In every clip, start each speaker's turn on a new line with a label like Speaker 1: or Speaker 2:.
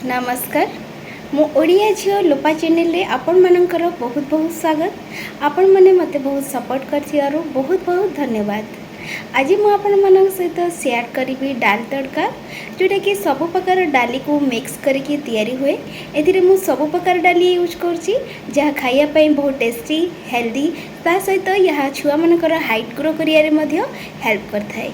Speaker 1: नमस्कार मु ओडिया झील लोपा चैनल रे आपण मानकर बहुत बहुत स्वागत। आपण मैंने मते बहुत सपोर्ट कर बहुत बहुत धन्यवाद। आज मु आपण मान सहित शेयर करी डाल तड़का जोटा कि सब प्रकार डाली को मिक्स करके तैयारी हुए। एथिरे मु सब प्रकार डाली यूज करछि जहाँ खाइया बहुत टेस्टी हेल्दी ता सहित यह छुआ मानकर हाइट ग्रो करियारे मध्य हेल्प करथाय।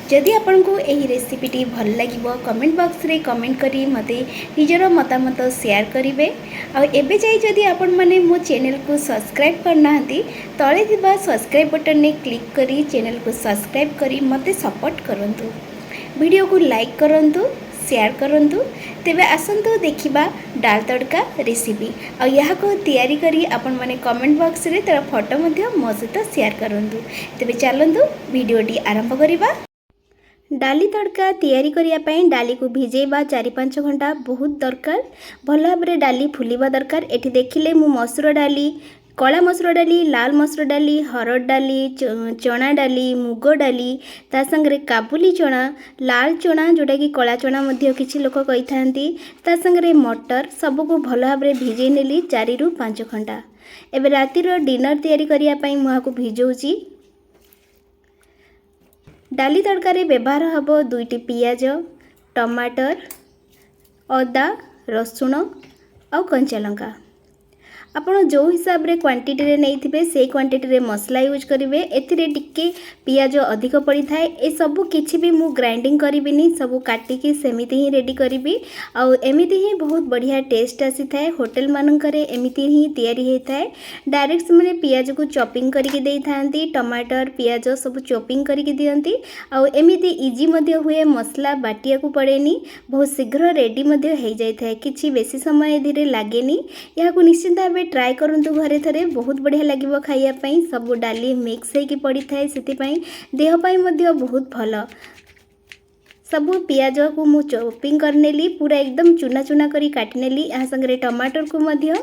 Speaker 1: जदि आपन को यही रेसिपीटी भल लगे कमेंट बॉक्स रे कमेंट करी मते निजर मतामत शेयर करेंगे। आबे जाई जदि आपण माने मो चैनल को सब्सक्राइब करना तले थिबा सब्सक्राइब बटन ने क्लिक करी चैनल को सब्सक्राइब करी मते सपोर्ट करंतु। वीडियो को लाइक करंतु शेयर करंतु। तेबे आसंतु देखिबा डाल तड़का रेसिपी यह को तैयारी करी आपण माने कमेंट बॉक्स रे तार फोटो मध्ये मो सहित शेयर करंतु। तेबे चलंतु वीडियोटी आरंभ करिबा। डाली तड़का तैयारी करिया पई डाली को भिजेबा 4-5 घंटा बहुत दरकार। भल भाव डाली फुलिबा दरकार। एठी देखिले मु मसूर डाली, कला मसूर डाली, लाल मसूर डाली, हरड़ डाली, चना डाली, मुग डाली, ता संगरे काबुली चना, लाल चना जोटा कि कला चना मध्य किछि लोक कहि थांती, ता संगरे मटर सबु को भल भाव भिजै नेली 4-5 घंटा। एबे रातिर डिनर तैयारी करिया पई मुहा को भिजौची। डाली तड़कारे व्यवहार हम 2टी पियाज, टमाटर, अदा, रसुण और कंचा लंका। आपण जो हिसाब रे क्वांटिटी रे नहीं थिबे से क्वांटिटी रे मसला यूज करिवे। एथिरे टिके पियाज अधिक पड़ी थाए। ए सबु किछि भी मु ग्राइंडिंग करिबिनी, सबु काटी के सेमिति ही रेडी करिबी। आ एमिति ही बहुत बढ़िया टेस्ट आसी थाए। होटल मानकरे एमिति ही तैयारी हे थाए। डायरेक्ट माने पियाज को चॉपिंग करके देई थांती, टमाटर पियाज सब चॉपिंग करके दियंती। आ एमिति इजी मध्ये हुए, मसला बाटिया को पड़ेनी, बहुत शीघ्र रेडी मध्ये हे जाय थाए। किछि बेसी समय धीरे लागेनी। या को निश्चित भाव ट्राए करंतु घरे थरे, बहुत बढ़िया लागिबो खाइया पई। सब डाली मिक्स हे की पड़ी थाए, सेति पई देह पई मध्ये बहुत भलो। सब पियाज को मु चॉपिंग करनेली, पूरा एकदम चुना चुना करी काटनेली। या संगे टमाटर को मध्ये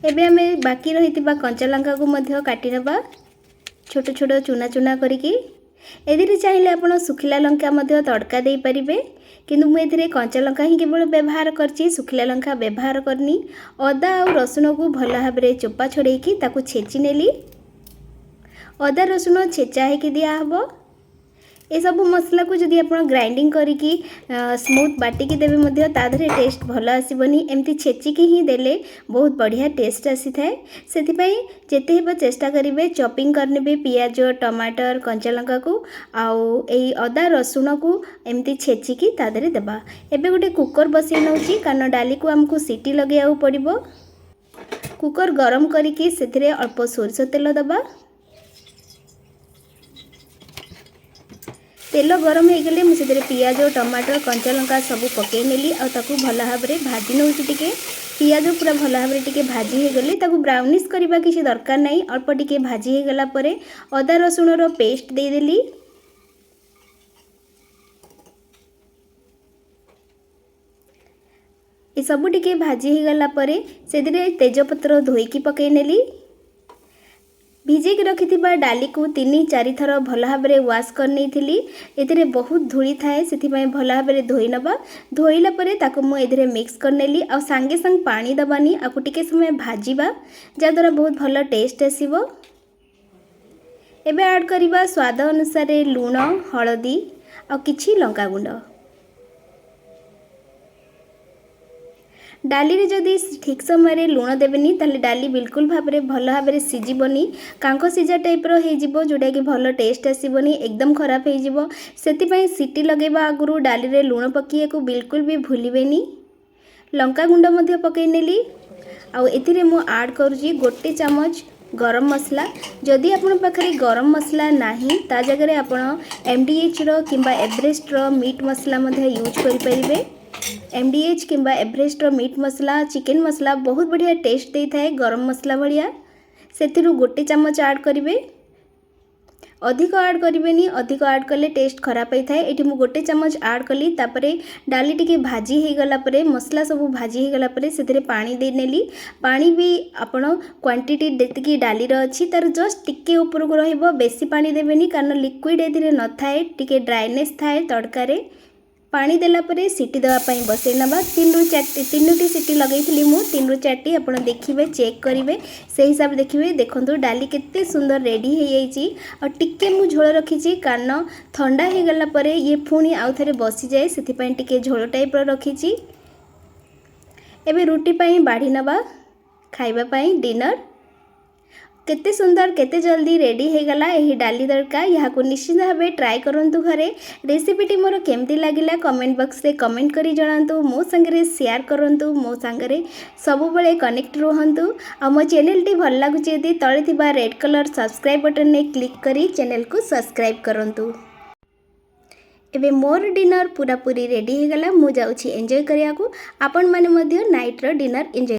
Speaker 1: एबे हमें बाकी रहितिबा कंचा लंका को मध्ये काटी नबा छोट छोट चुना चुना करिकी। एदिरे चाहिए आपण सुखिला लंका मध्ये तड़का दे परिबे, किंतु मु एथिरे कंचा लंका ही केवल व्यवहार करची, सुखिला लंका व्यवहार करनी। अदा और रसुण को भल भाव चोपा छड़ेकी ताकू छेची नेली। अदा रसुण छेचा है कि दिया हबो। ए सब मसला को जदि आपण ग्राइंडिंग करिकी स्मूथ बाटिकी देबे मध्ये ताधरे टेस्ट भल आसीबनी। एमती छेचिकी ही देले बहुत बढ़िया टेस्ट आसी थाए। सेति पई जेते हेबो चेष्टा करिवे चॉपिंग करनेबे पियाज, टमाटर, कंचा लंका को आउ एई अदा रसुण को एमती छेचिकी ताधरे देबा। एबे गोटे कुकर बसै नउची, कारण डाली को हमको सीटी लगाइया पड़िबो। कुकर गरम करिकी सेथिरे अल्प सोरष तेल दबा। तेल गरम हो गले मुझे पियाज, टमाटर, कंचा लंका सब पकई नेली और ताकू भल भाव भाजी नौची। टिके पियाज पूरा भल भाव टिके भाजी हो गले ताकू ब्राउनिश करबा किसी दरकार नहीं। अल्प टिके भाजी हो गला परे अदा रसुण रो पेस्ट दे देली। ए सब टिके भाजी हो गला परे सेदिरे तेजपत्र धोईकी पकई नेली। भिजे की रखि डाली को 3-4 थर भल भाव वाश करनी थी। एथिरे बहुत धूली थाए, से भल भाव धोई नबा। धोइला परे ताको मु एथिरे मिक्स करनेली आ संगे संग पानी दबानी। आकु टिके समय भाजीबा जद्वारा बहुत भल टेस्ट आसीबो। एबे ऐड करिबा स्वाद अनुसार लूण, हळदी आ किछि लंका गुंड। डाली रे जदि ठीक समय लुण देवेनी ताले डाली बिल्कुल भाव भल भाव सीझबनी। कांक सीझा टाइप रो हे जिवो, जोटा कि भल टेस्ट आसीबनी, एकदम खराब हे जिवो। सेति पई सीटी लगेबा आगुरु डाली रे लुण पकिए को बिल्कुल भी भूलिबेनी। लंका गुंड मध्ये पकई नेली। आ एथिरे मु ऐड करूची 1 चम्मच गरम मसला। जदि आपन पाखरे गरम मसला नाही ता जगह आपण MDH रो किंबा एवरेस्ट रो मीट मसला मध्ये यूज करि परिबे। MDH किंबा एवरेस्ट रो मीट मसला, चिकन मसला बहुत बढ़िया टेस्ट दे थाए गरम मसला भलिया। सेथिरु 1 चम्मच ऐड करिवे। अधिक ऐड करेनि अधिक ऐड कले टेस्ट खराब होता है। ये गोटे चमच ऐड कली तापरे डाली टिके भाजी हो गला परे मसला सब भाजी हो गला परे से पानी दे नेली। पानी भी आपण क्वांटिटी जेतिकी डाली अच्छी तार जस्ट टिके ऊपर को रहिबो बेसी पानी देबेनी कारण लिक्विड एथिरे न थाए टिके ड्राइनेस थाए तड़कारे। पानी देला परे सीटी देवाई बसई नवा 3-4 सीटी लगे मु 3-4 आप देखिए चेक करेंगे से हिसाब देखिए। देखो डाली केते सुंदर रेडी हो जाइए और टिके मु झोल रखी कारण ठंडा हो गला परे ये पुणी आउ थे बसी जाए से टिके झोल टाइप रखी। एबे रुटी पाई बाढ़ी नवा खाइबा पाई डिनर केते सुंदर केते जल्दी रेडी हो गला यही डाली तड़का। यहाँ निश्चित भाव ट्राए करूँ घरे। रेसिपीटी मोर केमती लगिला कमेंट बॉक्स रे कमेंट करी जणातु मो संगे शेयर करंतु मो संगे सब बेले कनेक्ट रुहंतु। आ मो चैनल टी भल लागुची यदि तळे थिबा रेड कलर सब्सक्राइब बटन ने क्लिक करी चैनल को सब्सक्राइब करंतु। एबे मोर डिनर पूरा पूरी रेडी हो गला मु जाउछि एंजॉय करिया को। आपण माने मध्य नाइट रो डिनर एंजॉय